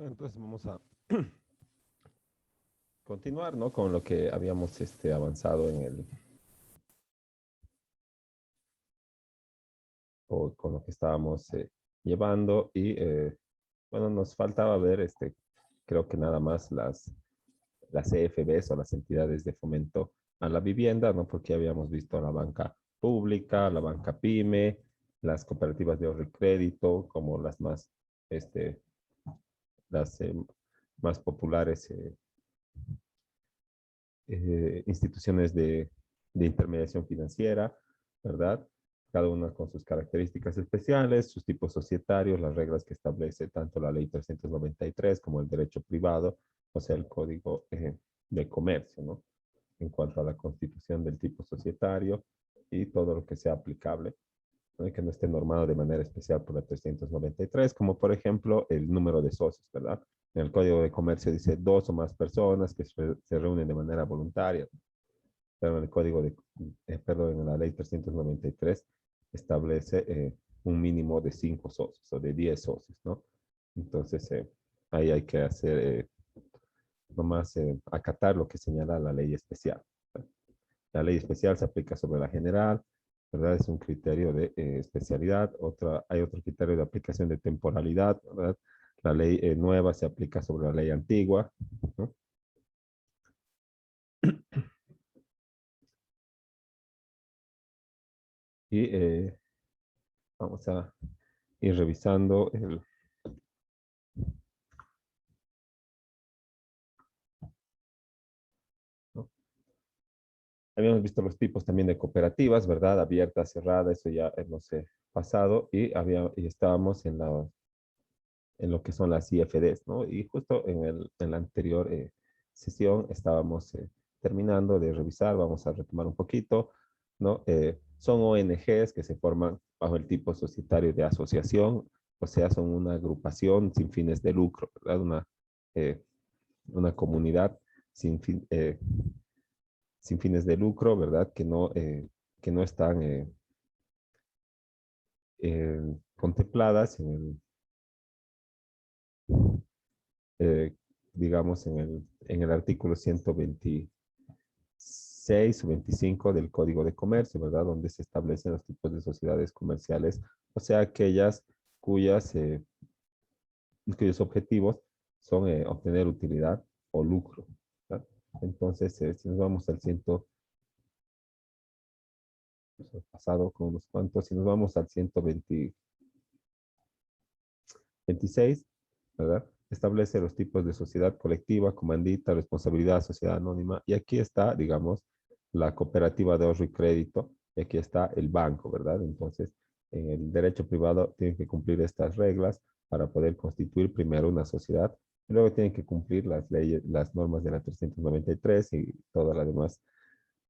Bueno, entonces vamos a continuar, ¿no? Con lo que habíamos avanzado o con lo que estábamos llevando y bueno, nos faltaba ver, creo que nada más las CFBs o las entidades de fomento a la vivienda, ¿no? Porque habíamos visto la banca pública, la banca pyme, las cooperativas de ahorro y crédito, como este, las más populares instituciones de intermediación financiera, ¿verdad? Cada una con sus características especiales, sus tipos societarios, las reglas que establece tanto la ley 393 como el derecho privado, o sea, el código de comercio, ¿no? En cuanto a la constitución del tipo societario y todo lo que sea aplicable, ¿no? Y que no esté normado de manera especial por la 393, como por ejemplo el número de socios, ¿verdad? En el Código de Comercio dice dos o más personas que se reúnen de manera voluntaria, pero en el Código perdón, en la Ley 393 establece un mínimo de 5 socios o de 10 socios, ¿no? Entonces, ahí hay que hacer, nomás acatar lo que señala la ley especial. La ley especial se aplica sobre la general, ¿verdad? Es un criterio de especialidad. Hay otro criterio de aplicación de temporalidad, ¿verdad? La ley nueva se aplica sobre la ley antigua, ¿no? Y vamos a ir revisando ¿no? Habíamos visto los tipos también de cooperativas, ¿verdad? Abierta, cerrada, eso ya hemos pasado y estábamos en lo que son las IFDs, ¿no? Y justo en la anterior sesión estábamos terminando de revisar, vamos a retomar un poquito, ¿no? Son ONGs que se forman bajo el tipo societario de asociación, o sea, son una agrupación sin fines de lucro, ¿verdad? Eh, una comunidad sin, sin fines de lucro, ¿verdad? Que no están contempladas eh, digamos, en el artículo 126 o 25 del Código de Comercio, ¿verdad? Donde se establecen los tipos de sociedades comerciales, o sea, aquellas cuyas, cuyos objetivos son obtener utilidad o lucro, ¿verdad? Entonces, si nos vamos al pasado con unos cuantos, si nos vamos al 126, ¿verdad? Establece los tipos de sociedad colectiva, comandita, responsabilidad, sociedad anónima. Y aquí está, digamos, la cooperativa de ahorro y crédito. Y aquí está el banco, ¿verdad? Entonces, en el derecho privado tienen que cumplir estas reglas para poder constituir primero una sociedad. Y luego tienen que cumplir las leyes, las normas de la 393 y toda la demás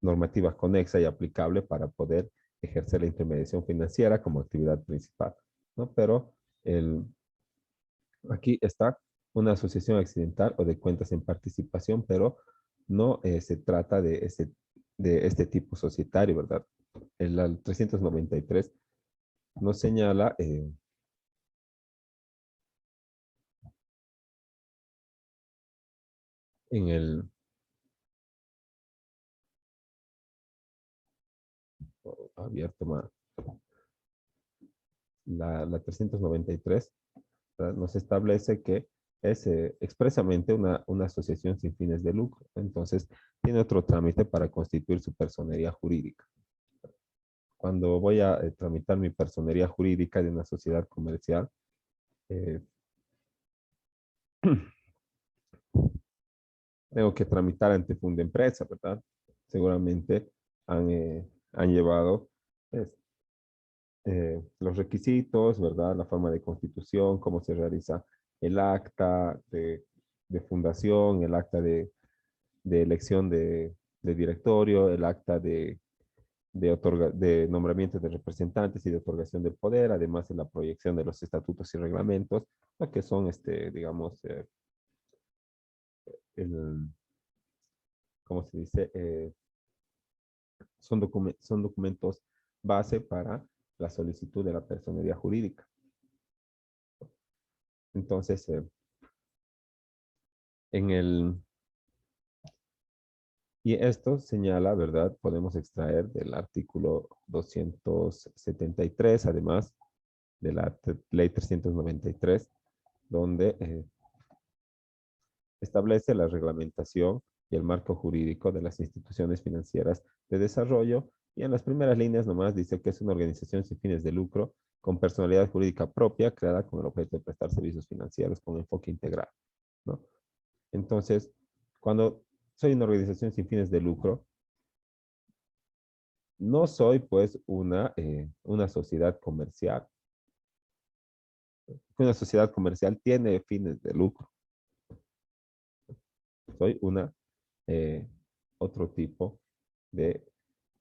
normativa conexa y aplicable para poder ejercer la intermediación financiera como actividad principal, ¿no? Pero el, aquí está una asociación accidental o de cuentas en participación, pero no se trata de este tipo societario, ¿verdad? El 393 nos señala en el abierto más, la 393, ¿verdad? Nos establece que es expresamente una asociación sin fines de lucro. Entonces, tiene otro trámite para constituir su personería jurídica. Cuando voy a tramitar mi personería jurídica de una sociedad comercial, eh, tengo que tramitar ante Fundempresa, ¿verdad? Seguramente han llevado pues, los requisitos, ¿verdad? La forma de constitución, cómo se realiza el acta de fundación, el acta de elección de directorio, el acta de nombramiento de representantes y de otorgación del poder, además de la proyección de los estatutos y reglamentos, lo que son, digamos, el, ¿cómo se dice? Son documentos base para la solicitud de la personería jurídica. Entonces, En el, y esto señala, ¿verdad? Podemos extraer del artículo 273, además de la ley 393, donde establece la reglamentación y el marco jurídico de las instituciones financieras de desarrollo, y en las primeras líneas nomás dice que es una organización sin fines de lucro con personalidad jurídica propia creada con el objeto de prestar servicios financieros con enfoque integral, ¿no? Entonces, cuando soy una organización sin fines de lucro, no soy pues una sociedad comercial. Una sociedad comercial tiene fines de lucro. Soy eh, otro tipo de,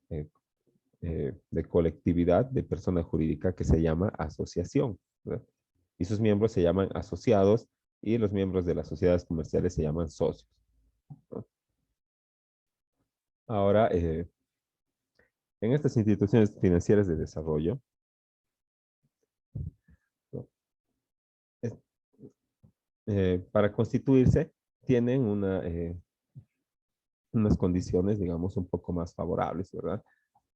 eh, de colectividad de persona jurídica que se llama asociación, ¿verdad? Y sus miembros se llaman asociados y los miembros de las sociedades comerciales se llaman socios, ¿no? Ahora, en estas instituciones financieras de desarrollo, ¿no? Es- para constituirse tienen unas condiciones, digamos, un poco más favorables, ¿verdad?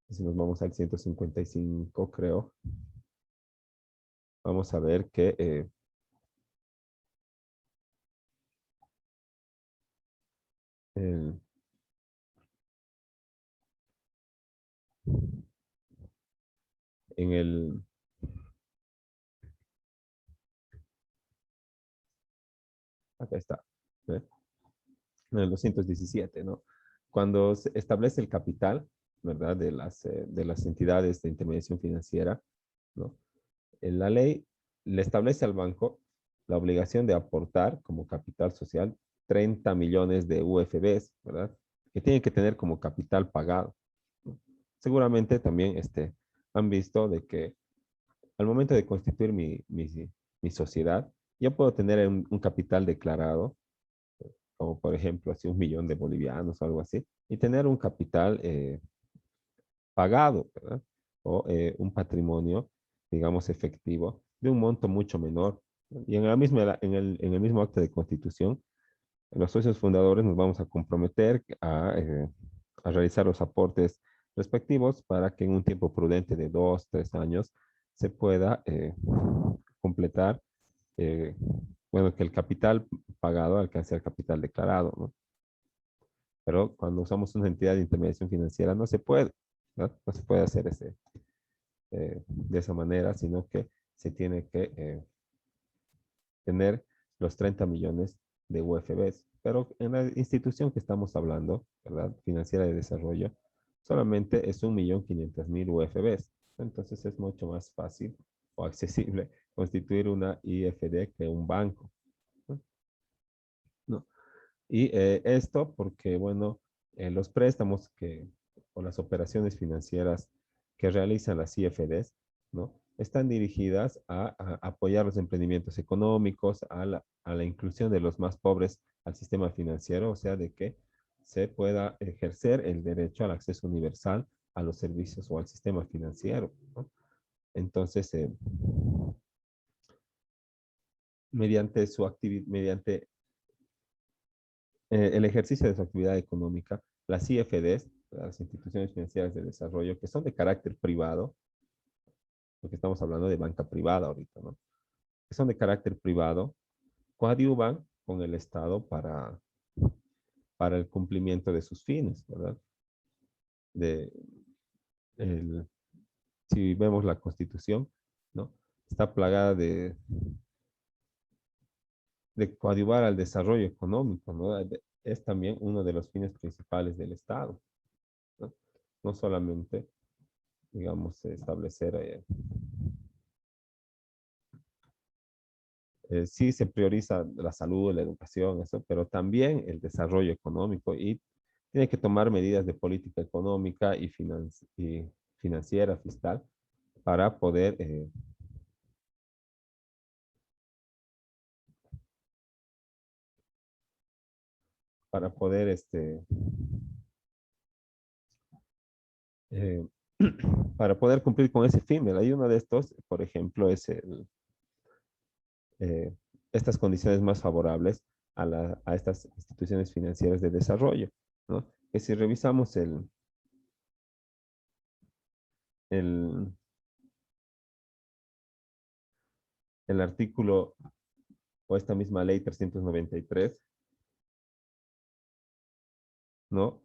Si nos vamos al 155, creo, vamos a ver que el- en el, acá está, ¿eh? En el 217, ¿no? Cuando se establece el capital, ¿verdad? De las entidades de intermediación financiera, ¿no? La ley le establece al banco la obligación de aportar como capital social 30 millones de UFBs, ¿verdad? Que tienen que tener como capital pagado, ¿no? Seguramente también han visto de que al momento de constituir mi sociedad, yo puedo tener un capital declarado, como por ejemplo así 1 millón de bolivianos o algo así, y tener un capital pagado, ¿verdad? O un patrimonio, digamos, efectivo de un monto mucho menor. Y en el mismo acto de constitución, los socios fundadores nos vamos a comprometer a realizar los aportes respectivos para que en un tiempo prudente de 2, 3 años se pueda completar, eh, bueno, que el capital pagado alcance el capital declarado, ¿no? Pero cuando usamos una entidad de intermediación financiera no se puede, ¿no? No se puede hacer de esa manera, sino que se tiene que tener los 30 millones de UFBs. Pero en la institución que estamos hablando, ¿verdad? Financiera de desarrollo, solamente es 1.500.000 UFBs. Entonces es mucho más fácil o accesible constituir una IFD que un banco, ¿no? ¿No? Y esto porque, bueno, los préstamos o las operaciones financieras que realizan las CFDs, ¿no? Están dirigidas a apoyar los emprendimientos económicos, a la inclusión de los más pobres al sistema financiero, o sea, de que se pueda ejercer el derecho al acceso universal a los servicios o al sistema financiero, ¿no? Entonces, mediante el ejercicio de su actividad económica, las IFDs, las instituciones financieras de desarrollo, que son de carácter privado, porque estamos hablando de banca privada ahorita, ¿no? Que son de carácter privado, coadyuvan con el Estado para el cumplimiento de sus fines, ¿verdad? De, el- si vemos la Constitución, ¿no? Está plagada de coadyuvar al desarrollo económico, ¿no? Es también uno de los fines principales del Estado, ¿no? No solamente, digamos, establecer sí se prioriza la salud, la educación, eso, pero también el desarrollo económico y tiene que tomar medidas de política económica y financiera, fiscal, para poder, para poder, eh, para poder cumplir con ese fin, ¿verdad? Y uno de estos, por ejemplo, es eh, estas condiciones más favorables a estas instituciones financieras de desarrollo, ¿no? Que si revisamos el, el artículo o esta misma ley 393, ¿no?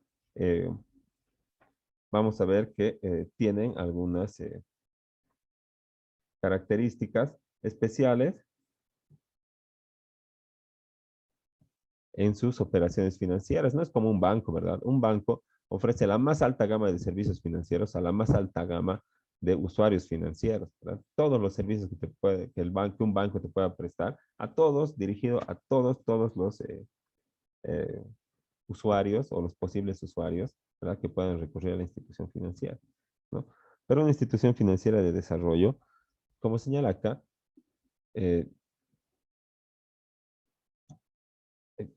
Vamos a ver que tienen algunas características especiales en sus operaciones financieras. No es como un banco, ¿verdad? Un banco ofrece la más alta gama de servicios financieros a la más alta gama de usuarios financieros, ¿verdad? Todos los servicios que un banco te pueda prestar, a todos, dirigido a todos los eh, usuarios o los posibles usuarios, ¿verdad? Que puedan recurrir a la institución financiera, ¿no? Pero una institución financiera de desarrollo, como señala acá, eh, eh,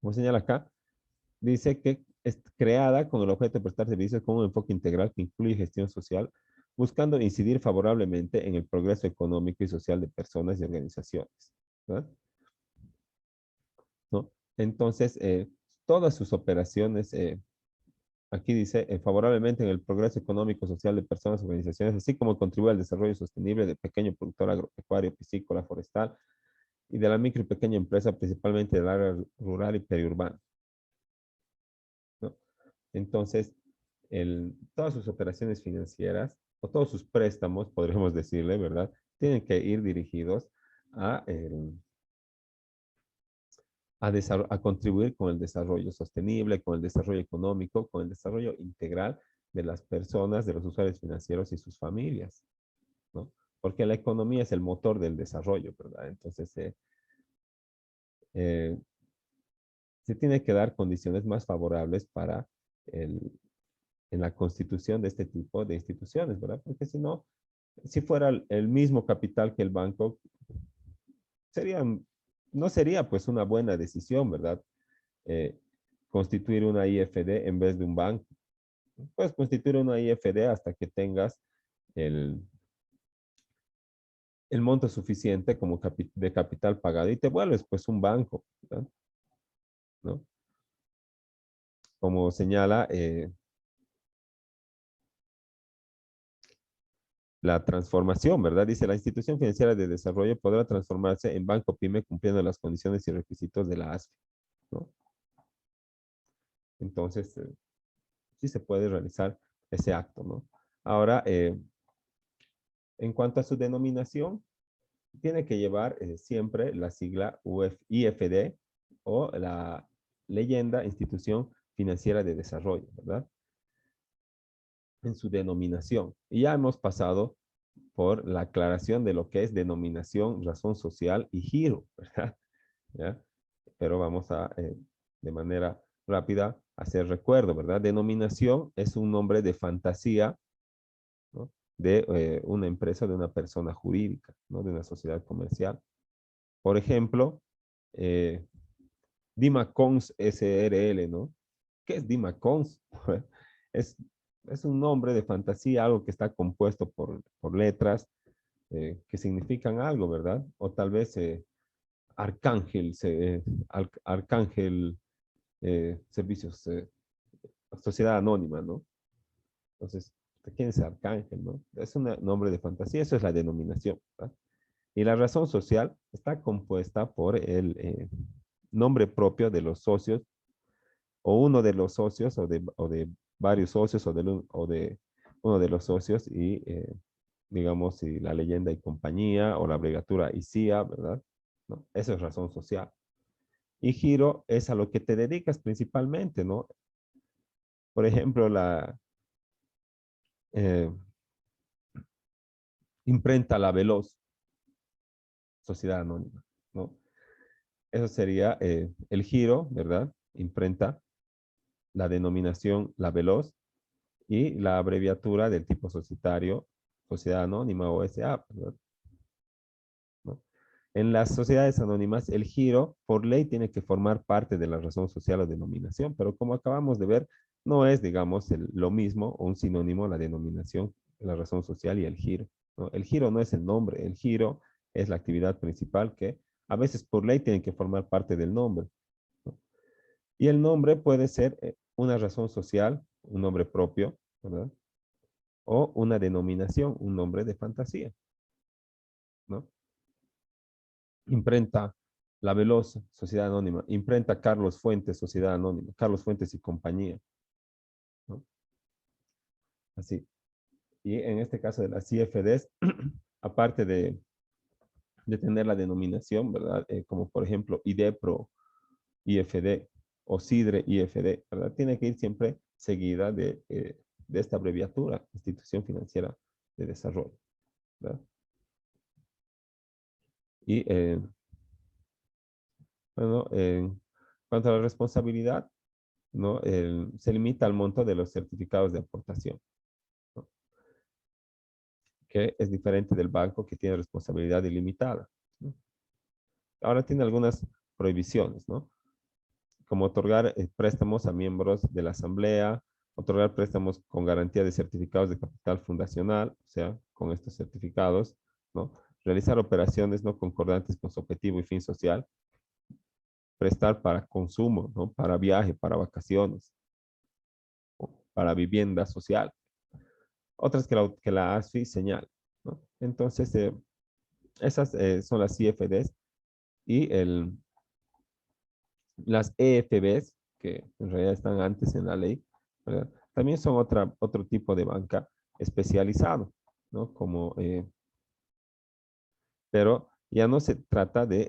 como señala acá, dice que es creada con el objeto de prestar servicios con un enfoque integral que incluye gestión social, buscando incidir favorablemente en el progreso económico y social de personas y organizaciones, ¿verdad? ¿No? Entonces, todas sus operaciones, aquí dice, favorablemente en el progreso económico y social de personas y organizaciones, así como contribuye al desarrollo sostenible de pequeño productor agropecuario, piscícola, forestal y de la micro y pequeña empresa, principalmente del área rural y periurbana, ¿no? Entonces, todas sus operaciones financieras o todos sus préstamos, podríamos decirle, ¿verdad? Tienen que ir dirigidos a, a contribuir con el desarrollo sostenible, con el desarrollo económico, con el desarrollo integral de las personas, de los usuarios financieros y sus familias, ¿no? Porque la economía es el motor del desarrollo, ¿verdad? Entonces, eh, se tiene que dar condiciones más favorables para el, en la constitución de este tipo de instituciones, ¿verdad? Porque si no, si fuera el mismo capital que el banco, sería, no sería pues una buena decisión, ¿verdad? Eh, constituir una IFD en vez de un banco. Puedes constituir una IFD hasta que tengas el, el monto suficiente como de capital pagado y te vuelves pues un banco, ¿verdad? ¿No? Como señala la transformación, ¿verdad? Dice, la institución financiera de desarrollo podrá transformarse en banco PYME cumpliendo las condiciones y requisitos de la ASFI, ¿no? Entonces, sí se puede realizar ese acto, ¿no? Ahora, en cuanto a su denominación, tiene que llevar siempre la sigla IFD o la leyenda Institución Financiera de Desarrollo, ¿verdad? En su denominación. Y ya hemos pasado por la aclaración de lo que es denominación, razón social y giro, ¿verdad? ¿Ya? Pero vamos a, de manera rápida, hacer recuerdo, ¿verdad? Denominación es un nombre de fantasía, ¿no? De una empresa, de una persona jurídica, ¿no? De una sociedad comercial. Por ejemplo, eh, Dimacons SRL, ¿no? ¿Qué es Dimacons? es, es un nombre de fantasía, algo que está compuesto por letras que significan algo, ¿verdad? O tal vez Arcángel, Arcángel Servicios, Sociedad Anónima, ¿no? Entonces, ¿quién es Arcángel, no? Es un nombre de fantasía, eso es la denominación, ¿verdad? Y la razón social está compuesta por el nombre propio de los socios, o uno de los socios, o de varios socios, o de uno de los socios, y digamos, si la leyenda y compañía, o la abreviatura ICIA, ¿verdad? ¿No? Eso es razón social. Y giro es a lo que te dedicas principalmente, ¿no? Por ejemplo, la eh, imprenta La Veloz, sociedad anónima, ¿no? Eso sería el giro, ¿verdad? Imprenta, la denominación La Veloz y la abreviatura del tipo societario, sociedad anónima o SA, ¿verdad? ¿No? En las sociedades anónimas, el giro por ley tiene que formar parte de la razón social o denominación, pero como acabamos de ver, no es, digamos, lo mismo o un sinónimo la denominación, la razón social y el giro, ¿no? El giro no es el nombre, el giro es la actividad principal que A veces por ley tienen que formar parte del nombre, ¿no? Y el nombre puede ser una razón social, un nombre propio, ¿verdad? O una denominación, un nombre de fantasía, ¿no? Imprenta La Veloz, Sociedad Anónima. Imprenta Carlos Fuentes, Sociedad Anónima. Carlos Fuentes y compañía, ¿no? Así. Y en este caso de las CFDs, aparte de tener la denominación, ¿verdad? Como por ejemplo IDEPRO, IFD o SIDRE, IFD, ¿verdad? Tiene que ir siempre seguida de esta abreviatura, Institución Financiera de Desarrollo, ¿verdad? Y bueno, en cuanto a la responsabilidad, ¿no? Se limita al monto de los certificados de aportación, ¿no? Que es diferente del banco que tiene responsabilidad ilimitada, ¿no? Ahora tiene algunas prohibiciones, ¿no? Como otorgar préstamos a miembros de la asamblea, otorgar préstamos con garantía de certificados de capital fundacional, o sea, con estos certificados, ¿no? Realizar operaciones no concordantes con su objetivo y fin social, prestar para consumo, ¿no? Para viaje, para vacaciones, para vivienda social. Otras que la ASFI señala, ¿no? Entonces, esas son las CFDs y las EFBs, que en realidad están antes en la ley, ¿verdad? También son otro tipo de banca especializado, ¿no? Pero ya no se trata de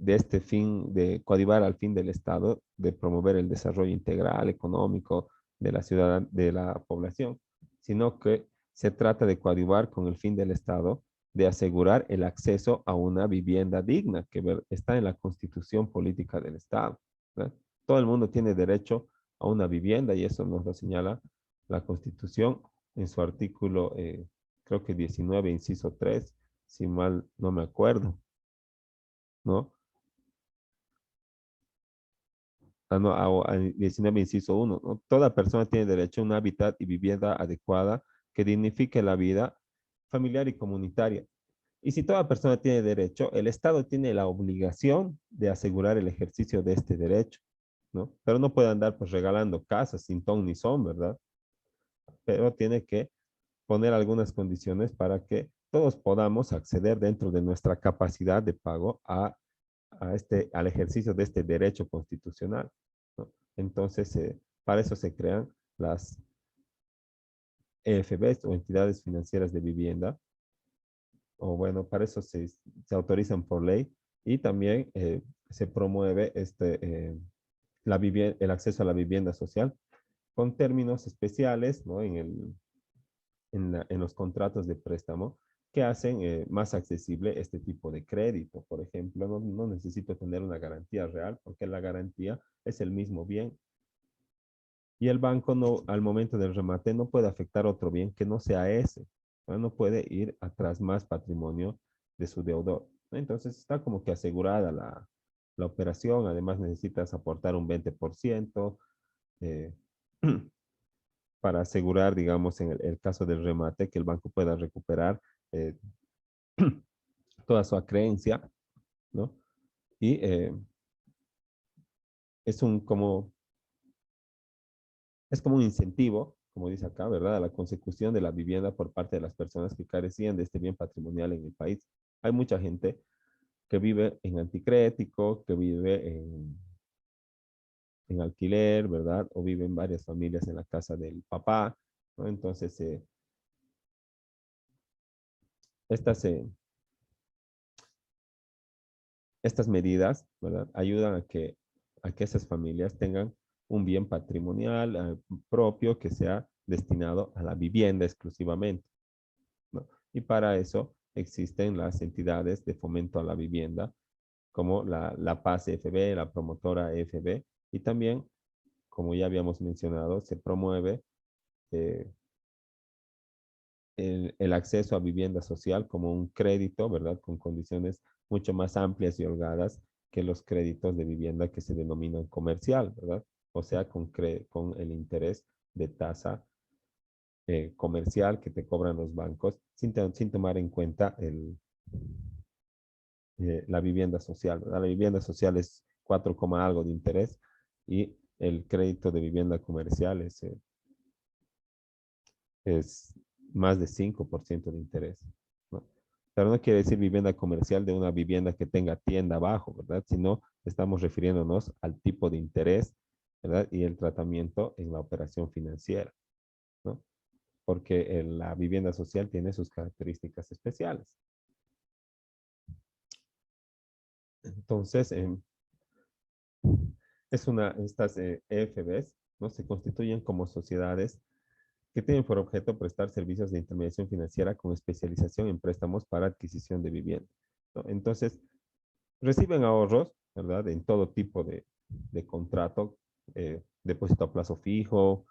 este fin, de coadyuvar al fin del Estado, de promover el desarrollo integral económico de la ciudad, de la población, sino que se trata de coadyuvar con el fin del Estado de asegurar el acceso a una vivienda digna, que está en la Constitución Política del Estado, ¿verdad? Todo el mundo tiene derecho a una vivienda y eso nos lo señala la Constitución en su artículo, creo que 19, inciso 3, si mal no me acuerdo, ¿no? No, 19, inciso 1, ¿no? Toda persona tiene derecho a un hábitat y vivienda adecuada que dignifique la vida familiar y comunitaria. Y si toda persona tiene derecho, el Estado tiene la obligación de asegurar el ejercicio de este derecho, ¿no? Pero no puede andar pues regalando casas sin ton ni son, ¿verdad? Pero tiene que poner algunas condiciones para que todos podamos acceder dentro de nuestra capacidad de pago al ejercicio de este derecho constitucional, ¿no? Entonces, para eso se crean las EFBs o entidades financieras de vivienda, o bueno, para eso se autorizan por ley y también se promueve el acceso a la vivienda social con términos especiales, ¿no? En los contratos de préstamo que hacen más accesible este tipo de crédito. Por ejemplo, no necesito tener una garantía real porque la garantía es el mismo bien. Y el banco no, al momento del remate no puede afectar otro bien que no sea ese, ¿no? No puede ir atrás más patrimonio de su deudor, ¿no? Entonces está como que asegurada la operación. Además necesitas aportar un 20% eh, para asegurar, digamos, en el caso del remate, que el banco pueda recuperar eh, toda su acreencia, ¿no? Y es es como un incentivo, como dice acá, ¿verdad? A la consecución de la vivienda por parte de las personas que carecían de este bien patrimonial en el país. Hay mucha gente que vive en anticrético, que vive en alquiler, ¿verdad? O viven varias familias en la casa del papá, ¿no? Entonces, estas, eh, estas medidas, ¿verdad? Ayudan a que esas familias tengan un bien patrimonial propio que sea destinado a la vivienda exclusivamente, ¿no? Y para eso existen las entidades de fomento a la vivienda, como la Paz EFB, la promotora EFB, y también, como ya habíamos mencionado, se promueve eh, el acceso a vivienda social como un crédito, ¿verdad? Con condiciones mucho más amplias y holgadas que los créditos de vivienda que se denominan comercial, ¿verdad? O sea, con el interés de tasa comercial que te cobran los bancos sin tomar en cuenta la vivienda social, ¿verdad? La vivienda social es 4, algo de interés y el crédito de vivienda comercial es más de 5% de interés, ¿no? Pero no quiere decir vivienda comercial de una vivienda que tenga tienda abajo, ¿verdad? Sino estamos refiriéndonos al tipo de interés, ¿verdad? Y el tratamiento en la operación financiera, ¿no? Porque la vivienda social tiene sus características especiales. Entonces, estas EFBs, ¿no? Se constituyen como sociedades que tienen por objeto prestar servicios de intermediación financiera con especialización en préstamos para adquisición de vivienda, ¿no? Entonces, reciben ahorros, ¿verdad? En todo tipo de contrato, depósito a plazo fijo,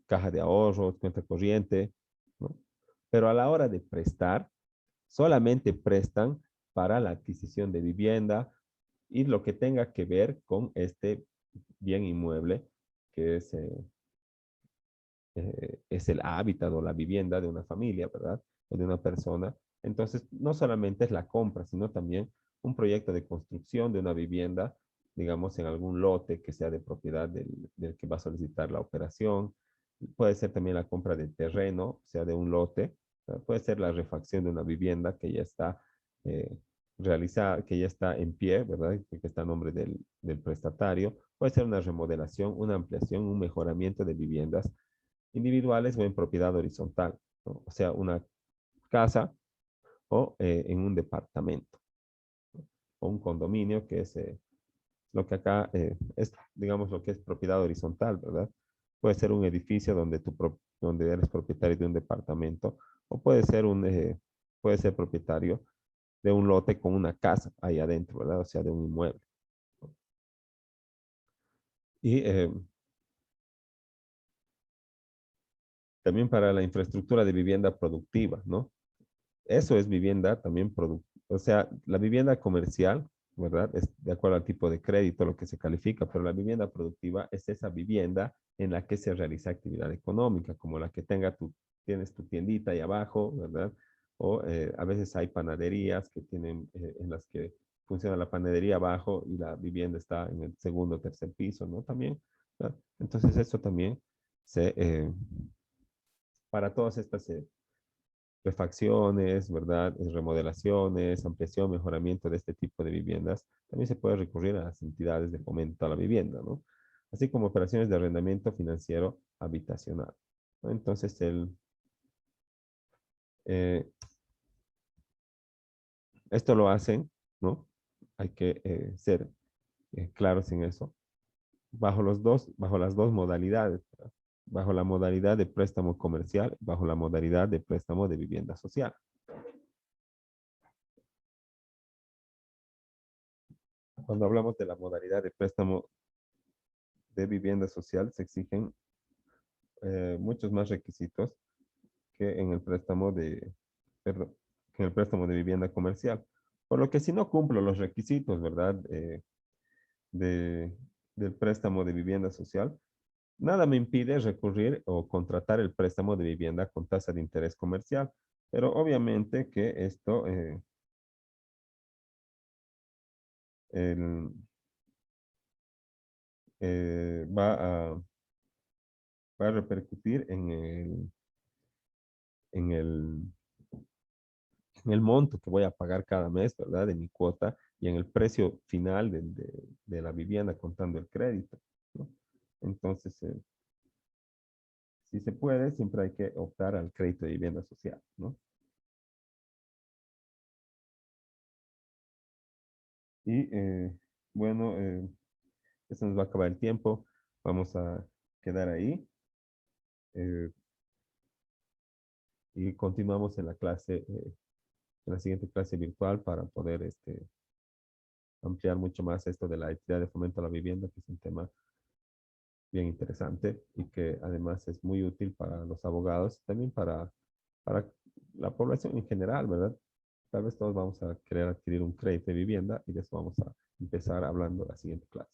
caja de ahorros, cuenta corriente, ¿no? Pero a la hora de prestar, solamente prestan para la adquisición de vivienda y lo que tenga que ver con este bien inmueble, que es el hábitat o la vivienda de una familia, ¿verdad? O de una persona. Entonces, no solamente es la compra, sino también un proyecto de construcción de una vivienda, digamos, en algún lote que sea de propiedad del que va a solicitar la operación. Puede ser también la compra de terreno, o sea, de un lote. Puede ser la refacción de una vivienda que ya está eh, realizada, que ya está en pie, ¿verdad? Que está a nombre del prestatario. Puede ser una remodelación, una ampliación, un mejoramiento de viviendas individuales o en propiedad horizontal, ¿no? O sea, una casa o en un departamento, ¿no? O un condominio, que es lo que acá es, digamos, lo que es propiedad horizontal, ¿verdad? Puede ser un edificio donde eres propietario de un departamento o puede ser propietario de un lote con una casa ahí adentro, ¿verdad? O sea, de un inmueble, ¿no? Y también para la infraestructura de vivienda productiva, ¿no? Eso es vivienda también productiva. O sea, la vivienda comercial, ¿verdad? Es de acuerdo al tipo de crédito lo que se califica, pero la vivienda productiva es esa vivienda en la que se realiza actividad económica, como la que tienes tu tiendita ahí abajo, ¿verdad? O a veces hay panaderías que tienen, en las que funciona la panadería abajo y la vivienda está en el segundo o tercer piso, ¿no? También, ¿verdad? Entonces eso también para todas estas refacciones, ¿verdad? Remodelaciones, ampliación, mejoramiento de este tipo de viviendas, también se puede recurrir a las entidades de fomento a la vivienda, ¿no? Así como operaciones de arrendamiento financiero habitacional, ¿no? Entonces, eh, esto lo hacen, ¿no? Hay que ser claros en eso, bajo las dos modalidades, ¿verdad? Bajo la modalidad de préstamo comercial, bajo la modalidad de préstamo de vivienda social. Cuando hablamos de la modalidad de préstamo de vivienda social, se exigen muchos más requisitos que en el préstamo perdón, que en el préstamo de vivienda comercial. Por lo que si no cumplo los requisitos, ¿verdad? De, del préstamo de vivienda social, nada me impide recurrir o contratar el préstamo de vivienda con tasa de interés comercial. Pero obviamente que esto el, va a repercutir en el, en el monto que voy a pagar cada mes, ¿verdad? De mi cuota y en el precio final de la vivienda contando el crédito, ¿no? Entonces, si se puede, siempre hay que optar al crédito de vivienda social, ¿no? Y bueno, eso nos va a acabar el tiempo. Vamos a quedar ahí y continuamos en la clase, en la siguiente clase virtual para poder ampliar mucho más esto de la actividad de fomento a la vivienda, que es un tema bien interesante y que además es muy útil para los abogados, también para la población en general, ¿verdad? Tal vez todos vamos a querer adquirir un crédito de vivienda y de eso vamos a empezar hablando la siguiente clase.